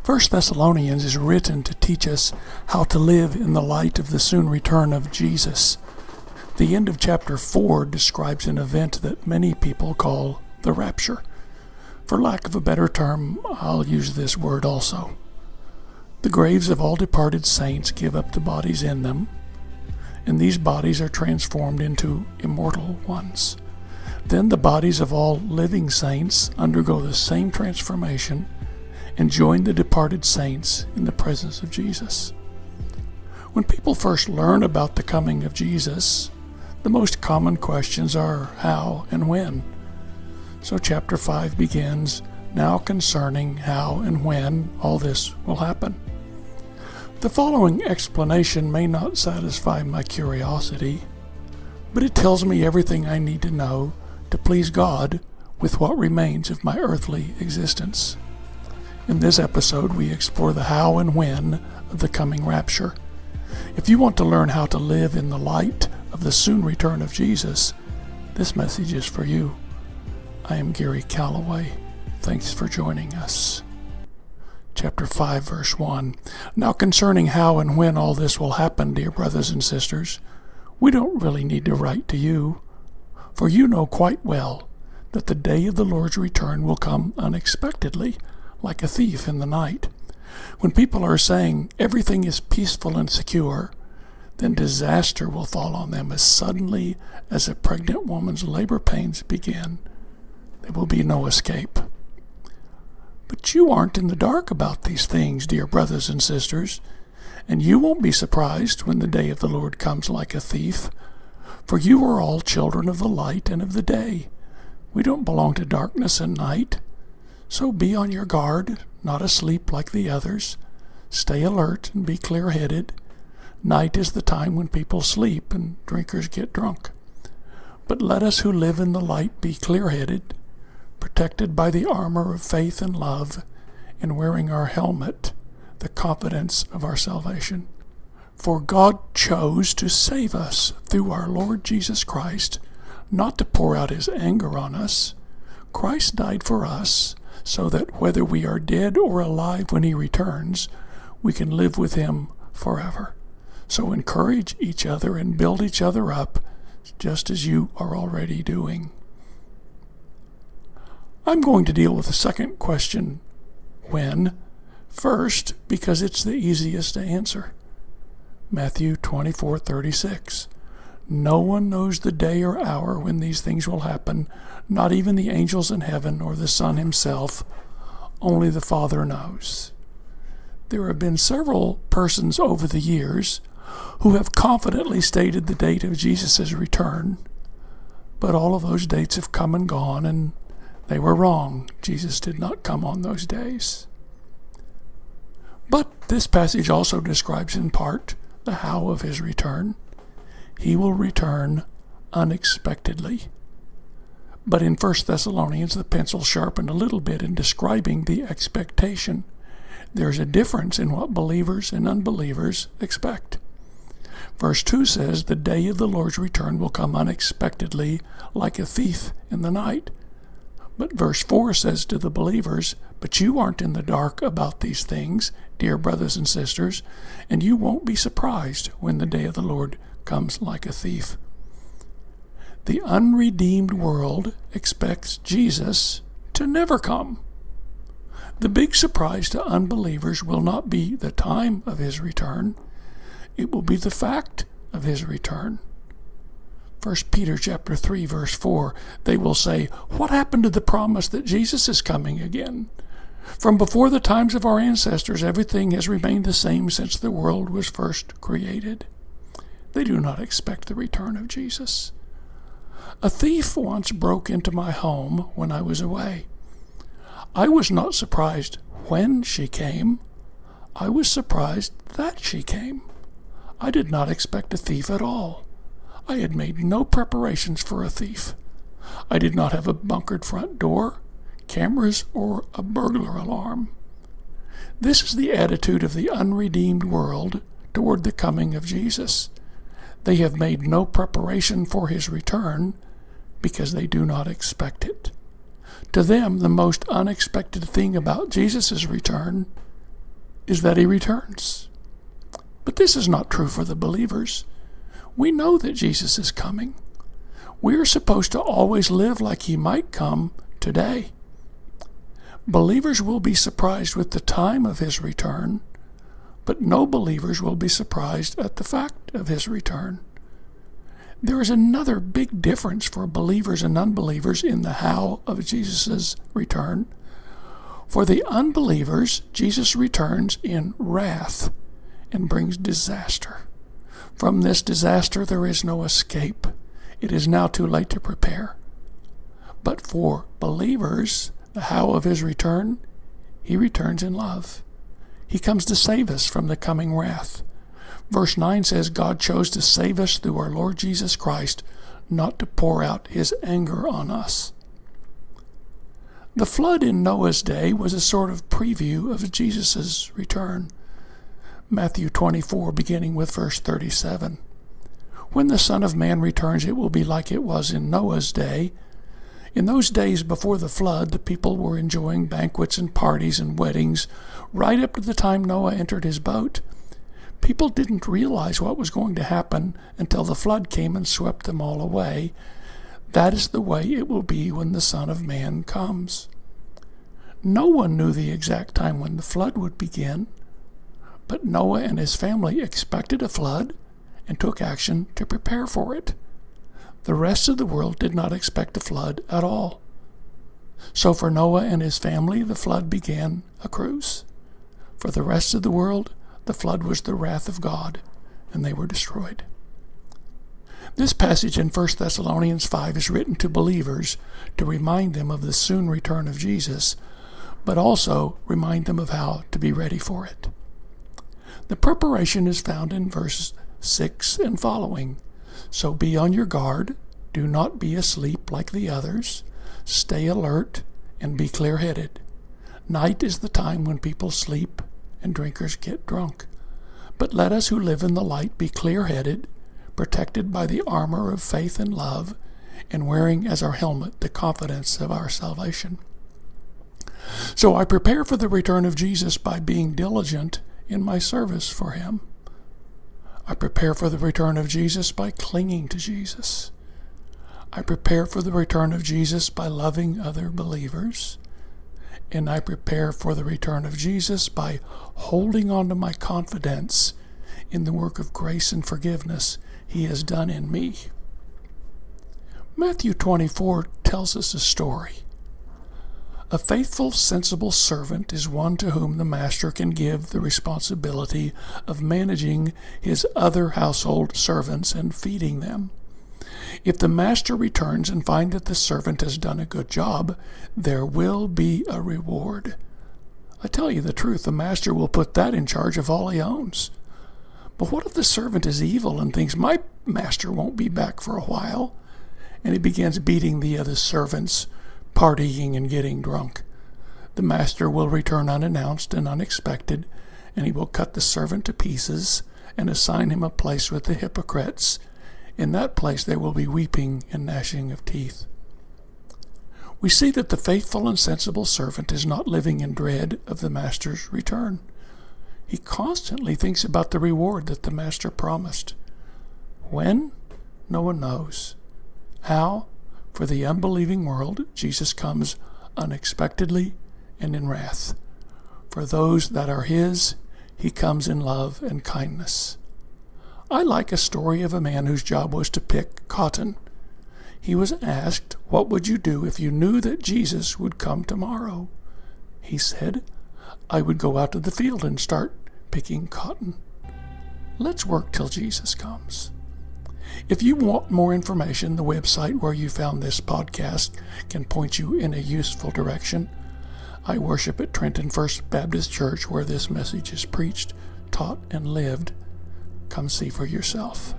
First Thessalonians is written to teach us how to live in the light of the soon return of Jesus. The end of chapter 4 describes an event that many people call the rapture. For lack of a better term, I'll use this word also. The graves of all departed saints give up the bodies in them, and these bodies are transformed into immortal ones. Then the bodies of all living saints undergo the same transformation and join the departed saints in the presence of Jesus. When people first learn about the coming of Jesus, the most common questions are how and when. So chapter 5 begins now concerning how and when all this will happen. The following explanation may not satisfy my curiosity, but it tells me everything I need to know to please God with what remains of my earthly existence. In this episode, we explore the how and when of the coming rapture. If you want to learn how to live in the light of the soon return of Jesus, this message is for you. I am Callaway. Thanks for joining us. Chapter 5, verse 1. Now concerning how and when all this will happen, dear brothers and sisters, we don't really need to write to you, for you know quite well that the day of the Lord's return will come unexpectedly, like a thief in the night. When people are saying everything is peaceful and secure, then disaster will fall on them as suddenly as a pregnant woman's labor pains begin. There will be no escape. But you aren't in the dark about these things, dear brothers and sisters, and you won't be surprised when the day of the Lord comes like a thief, for you are all children of the light and of the day. We don't belong to darkness and night. So be on your guard, not asleep like the others. Stay alert and be clear-headed. Night is the time when people sleep and drinkers get drunk. But let us who live in the light be clear-headed, protected by the armor of faith and love, and wearing our helmet, the confidence of our salvation. For God chose to save us through our Lord Jesus Christ, not to pour out his anger on us. Christ died for us, so that whether we are dead or alive when he returns, we can live with him forever. So encourage each other and build each other up, just as you are already doing. I'm going to deal with the second question, when, first, because it's the easiest to answer. Matthew 24:36. No one knows the day or hour when these things will happen, not even the angels in heaven or the Son himself. Only the Father knows. There have been several persons over the years who have confidently stated the date of Jesus' return, but all of those dates have come and gone, and they were wrong. Jesus did not come on those days. But this passage also describes in part the how of his return. He will return unexpectedly. But in 1 Thessalonians, the pencil sharpened a little bit in describing the expectation. There's a difference in what believers and unbelievers expect. Verse 2 says, the day of the Lord's return will come unexpectedly like a thief in the night. But verse 4 says to the believers, but you aren't in the dark about these things, dear brothers and sisters, and you won't be surprised when the day of the Lord comes like a thief. The unredeemed world expects Jesus to never come. The big surprise to unbelievers will not be the time of his return. It will be the fact of his return. 1 Peter chapter 3, verse 4, they will say, what happened to the promise that Jesus is coming again? From before the times of our ancestors, everything has remained the same since the world was first created. They do not expect the return of Jesus. A thief once broke into my home when I was away. I was not surprised when she came. I was surprised that she came. I did not expect a thief at all. I had made no preparations for a thief. I did not have a bunkered front door, cameras, or a burglar alarm. This is the attitude of the unredeemed world toward the coming of Jesus. They have made no preparation for his return because they do not expect it. To them, the most unexpected thing about Jesus' return is that he returns. But this is not true for the believers. We know that Jesus is coming. We are supposed to always live like he might come today. Believers will be surprised with the time of his return, but no believers will be surprised at the fact of his return. There is another big difference for believers and unbelievers in the how of Jesus' return. For the unbelievers, Jesus returns in wrath and brings disaster. From this disaster there is no escape. It is now too late to prepare. But for believers, the how of his return, he returns in love. He comes to save us from the coming wrath. Verse 9 says, God chose to save us through our Lord Jesus Christ, not to pour out his anger on us. The flood in Noah's day was a sort of preview of Jesus' return. Matthew 24, beginning with verse 37. When the Son of Man returns, it will be like it was in Noah's day. In those days before the flood, the people were enjoying banquets and parties and weddings right up to the time Noah entered his boat. People didn't realize what was going to happen until the flood came and swept them all away. That is the way it will be when the Son of Man comes. No one knew the exact time when the flood would begin, but Noah and his family expected a flood and took action to prepare for it. The rest of the world did not expect a flood at all. So for Noah and his family, the flood began a cruise. For the rest of the world, the flood was the wrath of God, and they were destroyed. This passage in 1 Thessalonians 5 is written to believers to remind them of the soon return of Jesus, but also remind them of how to be ready for it. The preparation is found in verses 6 and following. So be on your guard, do not be asleep like the others, stay alert, and be clear-headed. Night is the time when people sleep and drinkers get drunk. But let us who live in the light be clear-headed, protected by the armor of faith and love, and wearing as our helmet the confidence of our salvation. So I prepare for the return of Jesus by being diligent in my service for him. I prepare for the return of Jesus by clinging to Jesus. I prepare for the return of Jesus by loving other believers. And I prepare for the return of Jesus by holding on to my confidence in the work of grace and forgiveness he has done in me. Matthew 24 tells us a story. A faithful, sensible servant is one to whom the master can give the responsibility of managing his other household servants and feeding them. If the master returns and finds that the servant has done a good job, there will be a reward. I tell you the truth, the master will put that in charge of all he owns. But what if the servant is evil and thinks, my master won't be back for a while, and he begins beating the other servants, partying and getting drunk? The master will return unannounced and unexpected, and he will cut the servant to pieces and assign him a place with the hypocrites. In that place there will be weeping and gnashing of teeth. We see that the faithful and sensible servant is not living in dread of the master's return. He constantly thinks about the reward that the master promised. When? No one knows. How? For the unbelieving world, Jesus comes unexpectedly and in wrath. For those that are his, he comes in love and kindness. I like a story of a man whose job was to pick cotton. He was asked, what would you do if you knew that Jesus would come tomorrow? He said, I would go out to the field and start picking cotton. Let's work till Jesus comes. If you want more information, the website where you found this podcast can point you in a useful direction. I worship at Trenton First Baptist Church, where this message is preached, taught, and lived. Come see for yourself.